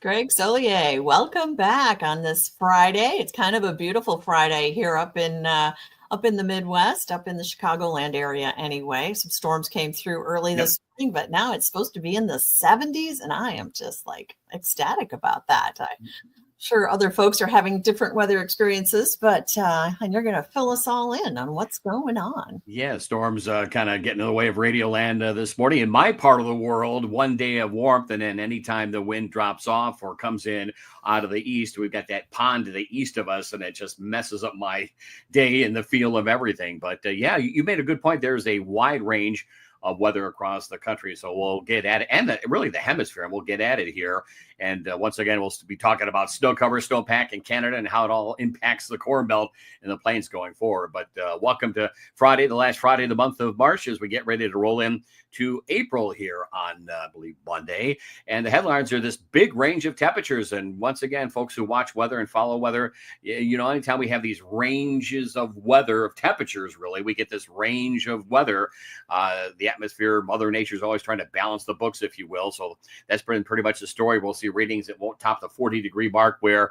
Greg Soulje, welcome back on this Friday. It's kind of a beautiful Friday here up in the Midwest, up in the Chicagoland area anyway. Some storms came through early Yep. this morning, but now it's supposed to be in the 70s, and I am just like ecstatic about that. I'm sure other folks are having different weather experiences, but and you're going to fill us all in on what's going on. Yeah, storms kind of getting in the way of radio land this morning. In my part of the world, one day of warmth, and then anytime the wind drops off or comes in out of the east, we've got that pond to the east of us, and it just messes up my day and the feel of everything. But yeah, you made a good point. There's a wide range of weather across the country. So we'll get at it, and really the hemisphere, and we'll get at it here. And once again, we'll be talking about snow cover, snowpack in Canada and how it all impacts the Corn Belt and the plains going forward. But welcome to Friday, the last Friday of the month of March, as we get ready to roll in to April here on, I believe, Monday. And the headlines are this big range of temperatures. And once again, folks who watch weather and follow weather, anytime we have these ranges of weather, of temperatures, really, we get this range of weather. The atmosphere, Mother Nature is always trying to balance the books, if you will. So that's been pretty much the story. We'll see readings that won't top the 40-degree mark, where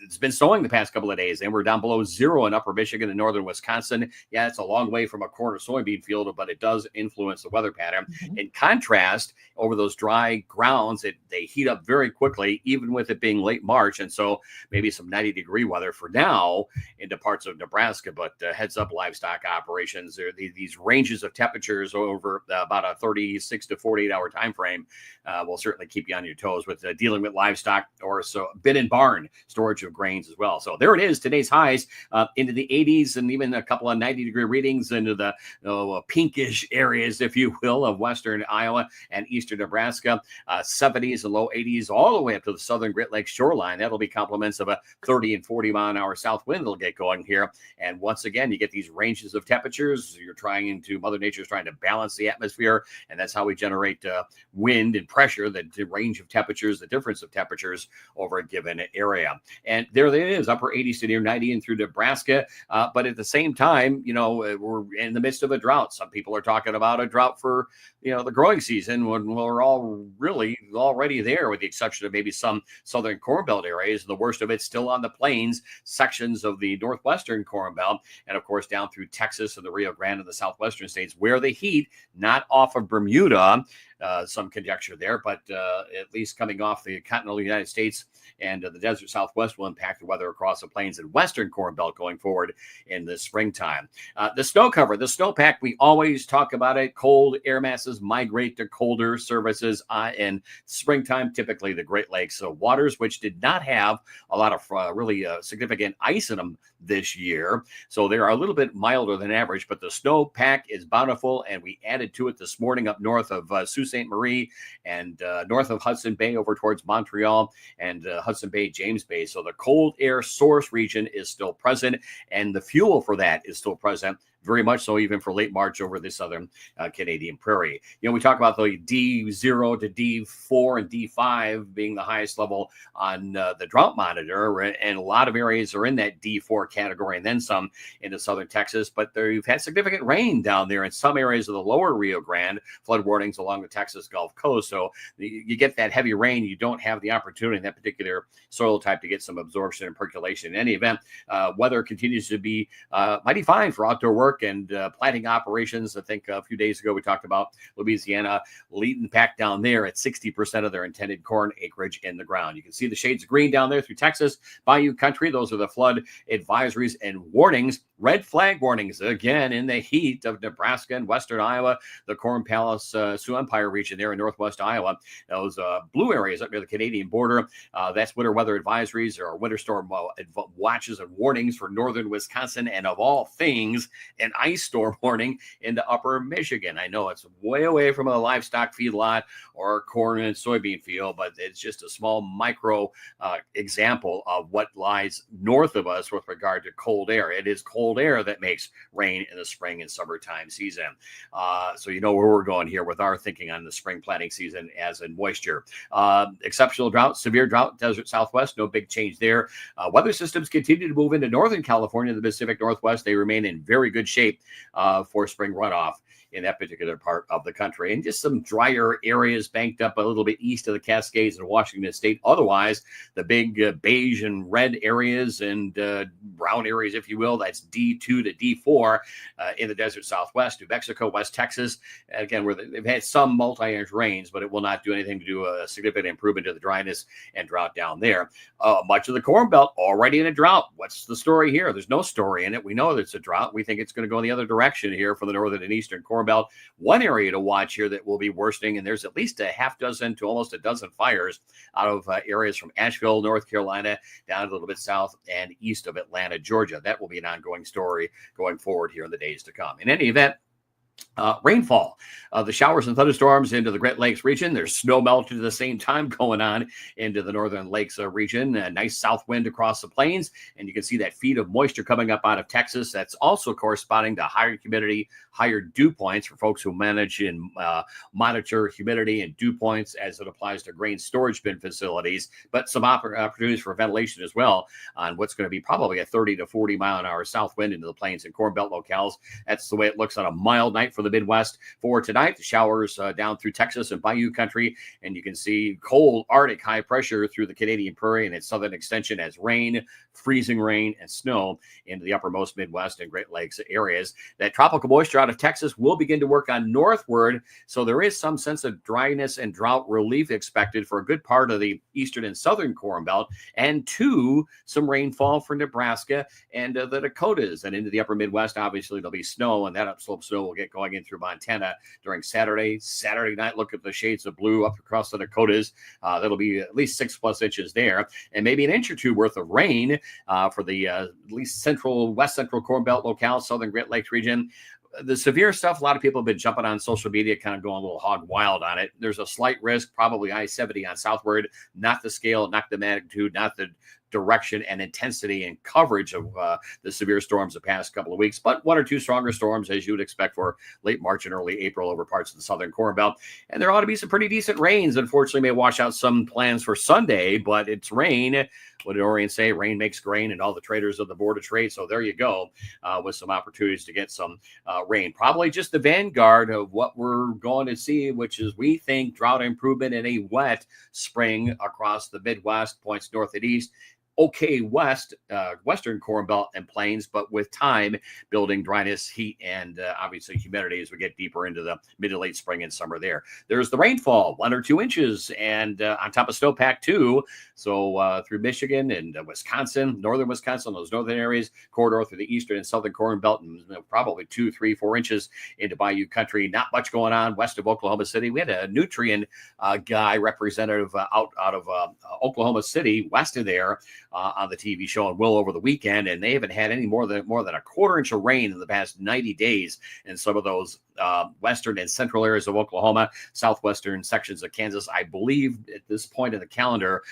it's been snowing the past couple of days, and we're down below zero in upper Michigan and northern Wisconsin. Yeah, it's a long way from a corn or soybean field, but it does influence the weather pattern. Mm-hmm. In contrast, over those dry grounds, they heat up very quickly, even with it being late March. And so maybe some 90-degree weather for now into parts of Nebraska, but heads up livestock operations. There are these ranges of temperatures over about a 36 to 48 hour time frame will certainly keep you on your toes with dealing with livestock or so bin and barn storage of grains as well. So there it is, today's highs into the 80s and even a couple of 90-degree readings into the pinkish areas, if you will, of western Iowa and eastern Nebraska. 70s and low 80s all the way up to the southern Great Lakes shoreline. That'll be complements of a 30 and 40 mile an hour south wind that'll get going here. And once again, you get these ranges of temperatures. Mother Nature is trying to balance the atmosphere, and that's how we generate wind and pressure, the range of temperatures, the difference of temperatures over a given area. And there it is, upper 80s to near 90 and through Nebraska. But at the same time, we're in the midst of a drought. Some people are talking about a drought for, the growing season when we're all really already there, with the exception of maybe some southern Corn Belt areas. The worst of it's still on the plains, sections of the northwestern Corn Belt, and of course down through Texas and the Rio Grande and the southwestern states, where the heat, not off of Bermuda, some conjecture there, but at least coming off the continental United States and the desert Southwest will impact the weather across the plains and western Corn Belt going forward in the springtime. The snow cover, the snowpack, we always talk about it. Cold air masses migrate to colder surfaces in springtime, typically the Great Lakes. So waters which did not have a lot of really significant ice in them this year. So they're a little bit milder than average, but the snowpack is bountiful, and we added to it this morning up north of Sault Ste. Marie and north of Hudson Bay over towards Montreal and Hudson Bay, James Bay. So the cold air source region is still present, and the fuel for that is still present. Very much so, even for late March over the southern Canadian prairie. We talk about the D0 to D4 and D5 being the highest level on the drought monitor, and a lot of areas are in that D4 category and then some into southern Texas. But you've had significant rain down there in some areas of the lower Rio Grande, flood warnings along the Texas Gulf Coast. So you get that heavy rain, you don't have the opportunity in that particular soil type to get some absorption and percolation. In any event, weather continues to be mighty fine for outdoor work and planting operations. I think a few days ago we talked about Louisiana leading the pack down there at 60% of their intended corn acreage in the ground. You can see the shades of green down there through Texas, Bayou Country. Those are the flood advisories and warnings. Red flag warnings again in the heat of Nebraska and western Iowa, the Corn Palace Sioux Empire region there in northwest Iowa. Those blue areas up near the Canadian border, that's winter weather advisories or winter storm watches and warnings for northern Wisconsin, and of all things, an ice storm warning into upper Michigan. I know it's way away from a livestock feedlot or corn and soybean field, but it's just a small micro example of what lies north of us with regard to cold air. It is cold air that makes rain in the spring and summertime season. So you know where we're going here with our thinking on the spring planting season as in moisture. Exceptional drought, severe drought, desert Southwest, no big change there. Weather systems continue to move into northern California and the Pacific Northwest. They remain in very good shape for spring runoff in that particular part of the country. And just some drier areas banked up a little bit east of the Cascades in Washington State. Otherwise, the big beige and red areas and brown areas, if you will, that's D2 to D4 in the desert Southwest, New Mexico, West Texas. Again, where they've had some multi-inch rains, but it will not do anything to do a significant improvement to the dryness and drought down there. Much of the Corn Belt already in a drought. What's the story here? There's no story in it. We know there's a drought. We think it's going to go the other direction here for the northern and eastern Corn Belt. One area to watch here that will be worsening, and there's at least a half dozen to almost a dozen fires out of areas from Asheville, North Carolina, down a little bit south and east of Atlanta, Georgia. That will be an ongoing story going forward here in the days to come. In any event, rainfall, the showers and thunderstorms into the Great Lakes region. There's snow melt at the same time going on into the northern lakes region. A nice south wind across the plains, and you can see that feed of moisture coming up out of Texas. That's also corresponding to higher humidity, higher dew points for folks who manage and monitor humidity and dew points as it applies to grain storage bin facilities, but some opportunities for ventilation as well on what's going to be probably a 30 to 40 mile an hour south wind into the plains and Corn Belt locales. That's the way it looks on a mild night for the Midwest for tonight. The showers down through Texas and Bayou country, and you can see cold Arctic high pressure through the Canadian Prairie and its southern extension as rain, freezing rain, and snow into the uppermost Midwest and Great Lakes areas. That tropical moisture out of Texas will begin to work on northward, so there is some sense of dryness and drought relief expected for a good part of the eastern and southern Corn Belt, and some rainfall for Nebraska and the Dakotas, and into the upper Midwest. Obviously, there'll be snow, and that upslope snow will get going in through Montana during Saturday night. Look at the shades of blue up across the Dakotas. That'll be at least 6+ inches there, and maybe an inch or two worth of rain for the at least west central Corn Belt locale, southern Great Lakes region. The severe stuff, a lot of people have been jumping on social media, kind of going a little hog wild on it. There's a slight risk, probably I-70 on southward, not the scale, not the magnitude, not the direction and intensity and coverage of the severe storms the past couple of weeks, but one or two stronger storms as you would expect for late March and early April over parts of the southern Corn Belt. And there ought to be some pretty decent rains. Unfortunately, may wash out some plans for Sunday, but it's rain. What did Orion say? Rain makes grain, and all the traders of the Board of Trade. So there you go, with some opportunities to get some rain. Probably just the vanguard of what we're going to see, which is we think drought improvement in a wet spring across the Midwest, points north and east. Okay, western Corn Belt and plains, but with time building dryness, heat, and obviously humidity as we get deeper into the mid to late spring and summer there. There's the rainfall, 1 or 2 inches, and on top of snowpack too. So through Michigan and Wisconsin, northern Wisconsin, those northern areas, corridor through the eastern and southern Corn Belt, and probably 2, 3, 4 inches into Bayou country. Not much going on west of Oklahoma City. We had a Nutrien guy representative out of Oklahoma City, west of there, on the TV show and Will over the weekend, and they haven't had any more than a quarter inch of rain in the past 90 days in some of those western and central areas of Oklahoma, southwestern sections of Kansas. I believe at this point in the calendar,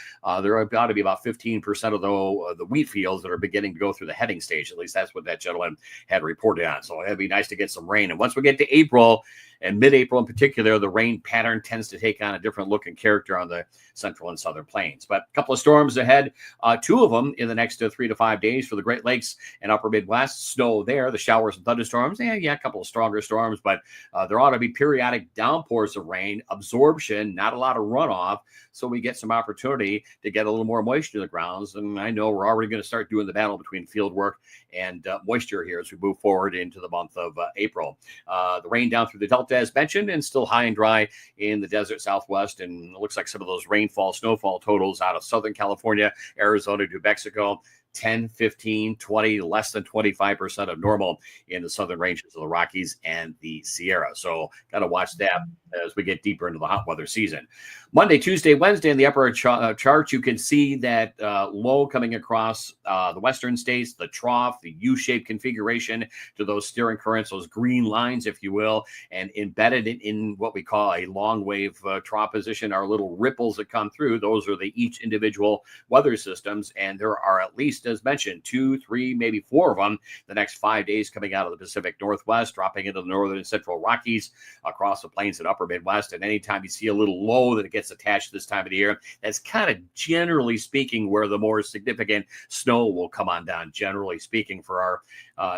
there ought to be about 15% of the wheat fields that are beginning to go through the heading stage. At least that's what that gentleman had reported on. So it'd be nice to get some rain. And once we get to April, and mid-April in particular, the rain pattern tends to take on a different look and character on the central and southern plains. But a couple of storms ahead, 2 of them in the next 3 to 5 days for the Great Lakes and upper Midwest. Snow there, the showers and thunderstorms. Yeah, a couple of stronger storms, but there ought to be periodic downpours of rain, absorption, not a lot of runoff, so we get some opportunity to get a little more moisture in the grounds. And I know we're already going to start doing the battle between field work and moisture here as we move forward into the month of April. The rain down through the Delta, as mentioned, and still high and dry in the desert Southwest. And it looks like some of those rainfall, snowfall totals out of Southern California, Arizona, New Mexico, 10, 15, 20, less than 25% of normal in the southern ranges of the Rockies and the Sierra. So got to watch that as we get deeper into the hot weather season. Monday, Tuesday, Wednesday in the upper chart, you can see that low coming across the western states, the trough, the U-shaped configuration to those steering currents, those green lines, if you will, and embedded in what we call a long wave trough position are little ripples that come through. Those are each individual weather systems, and there are at least just as mentioned, 2, 3, maybe 4 of them the next 5 days coming out of the Pacific Northwest, dropping into the northern and central Rockies, across the plains and upper Midwest. And anytime you see a little low that it gets attached this time of the year, that's kind of generally speaking where the more significant snow will come on down, generally speaking, for our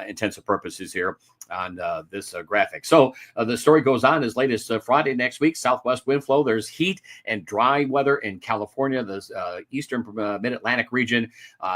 intensive purposes here on this graphic. So the story goes on as late as Friday next week. Southwest wind flow. There's heat and dry weather in California, the eastern mid-Atlantic region.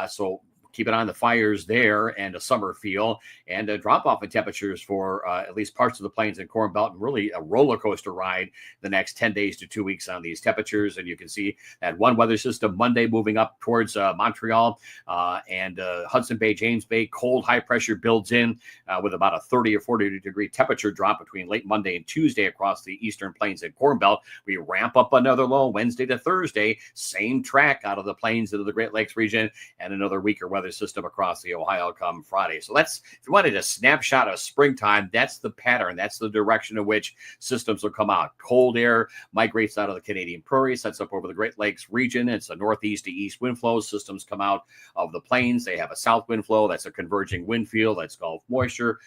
So keep an eye on the fires there and a summer feel, and a drop off in temperatures for at least parts of the plains and Corn Belt, and really a roller coaster ride the next 10 days to 2 weeks on these temperatures. And you can see that one weather system Monday moving up towards Montreal and Hudson Bay, James Bay. Cold high pressure builds in with about a 30 or 40 degree temperature drop between late Monday and Tuesday across the eastern plains and Corn Belt. We ramp up another low Wednesday to Thursday, same track out of the plains into the Great Lakes region, and another weaker weather system across the Ohio come Friday. So that's, if you wanted a snapshot of springtime, that's the pattern. That's the direction in which systems will come out. Cold air migrates out of the Canadian prairie, sets up over the Great Lakes region. It's a northeast to east wind flow. Systems come out of the plains. They have a south wind flow. That's a converging wind field. That's Gulf moisture,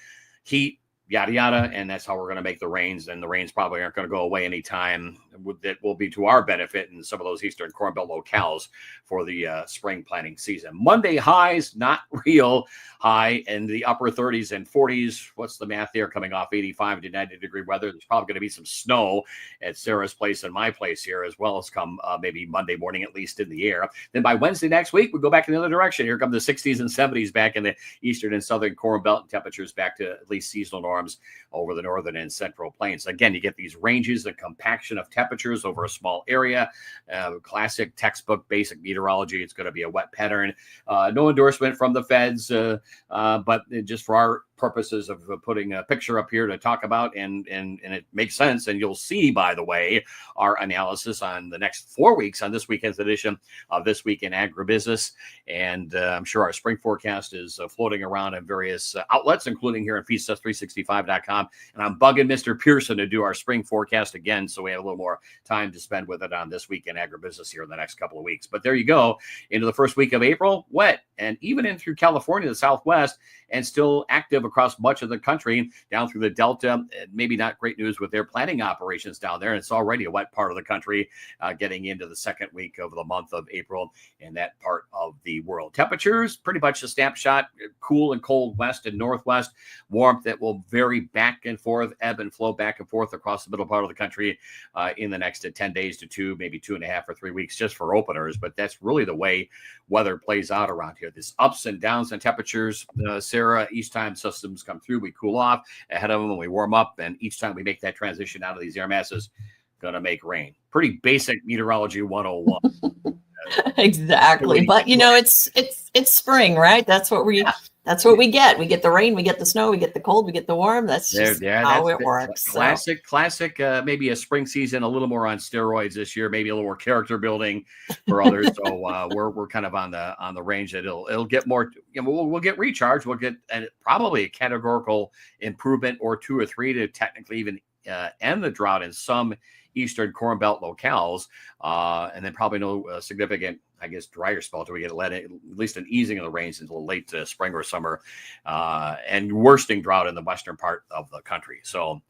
heat, yada, yada. And that's how we're going to make the rains. And the rains probably aren't going to go away anytime. That will be to our benefit in some of those eastern Corn Belt locales for the spring planting season. Monday highs, not real high, in the upper 30s and 40s. What's the math there? Coming off 85 to 90 degree weather. There's probably going to be some snow at Sarah's place and my place here, as well as come maybe Monday morning, at least in the air. Then by Wednesday next week, we go back in the other direction. Here come the 60s and 70s back in the eastern and southern Corn Belt, and temperatures back to at least seasonal norms over the northern and central plains. Again, you get these ranges and compaction of temperatures over a small area. Classic textbook basic meteorology. It's going to be a wet pattern. No endorsement from the feds, but just for our purposes of putting a picture up here to talk about, and it makes sense. And you'll see, by the way, our analysis on the next 4 weeks on this weekend's edition of This Week in Agribusiness. And I'm sure our spring forecast is floating around in various outlets, including here at feedstuff365.com. And I'm bugging Mr. Pearson to do our spring forecast again, so we have a little more time to spend with it on This Week in Agribusiness here in the next couple of weeks. But there you go. Into the first week of April, wet, and even in through California, the Southwest, and still active across much of the country, down through the Delta. Maybe not great news with their planting operations down there. It's already a wet part of the country, getting into the second week of the month of April in that part of the world. Temperatures, pretty much a snapshot. Cool and cold west and northwest. Warmth that will vary back and forth, ebb and flow back and forth across the middle part of the country in the next 10 days to 2, maybe 2.5 or 3 weeks, just for openers. But that's really the way weather plays out around here. There's ups and downs in temperatures. Sarah, each time systems come through, we cool off ahead of them and we warm up. And each time we make that transition out of these air masses, gonna make rain. Pretty basic meteorology 101. Exactly. But you know, it's spring, right? That's what we get. We get the rain, we get the snow, we get the cold, we get the warm. That's just how it works. Classic, maybe a spring season, a little more on steroids this year, maybe a little more character building for others. So we're kind of on the range that it'll get more, you know, we'll get recharged. We'll get probably a categorical improvement or 2 or 3 to technically even end the drought in some eastern Corn Belt locales, and then probably no significant, I guess, drier spell till we get at least an easing of the rains until late spring or summer, and worsening drought in the western part of the country. So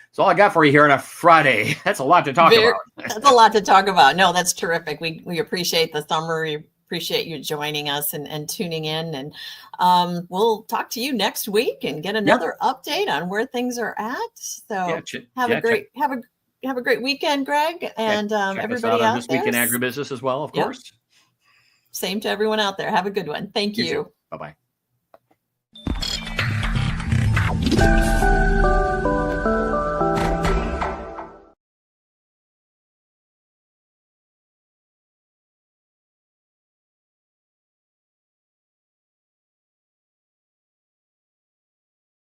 that's all I got for you here on a Friday. That's a lot to talk about. That's a lot to talk about. No, that's terrific. We appreciate the summary. Appreciate you joining us and tuning in, and we'll talk to you next week and get another update on where things are at. So have a great weekend, Greg, and everybody out This Week in Agribusiness as well, of course. Same to everyone out there. Have a good one. Thank you. Bye-bye.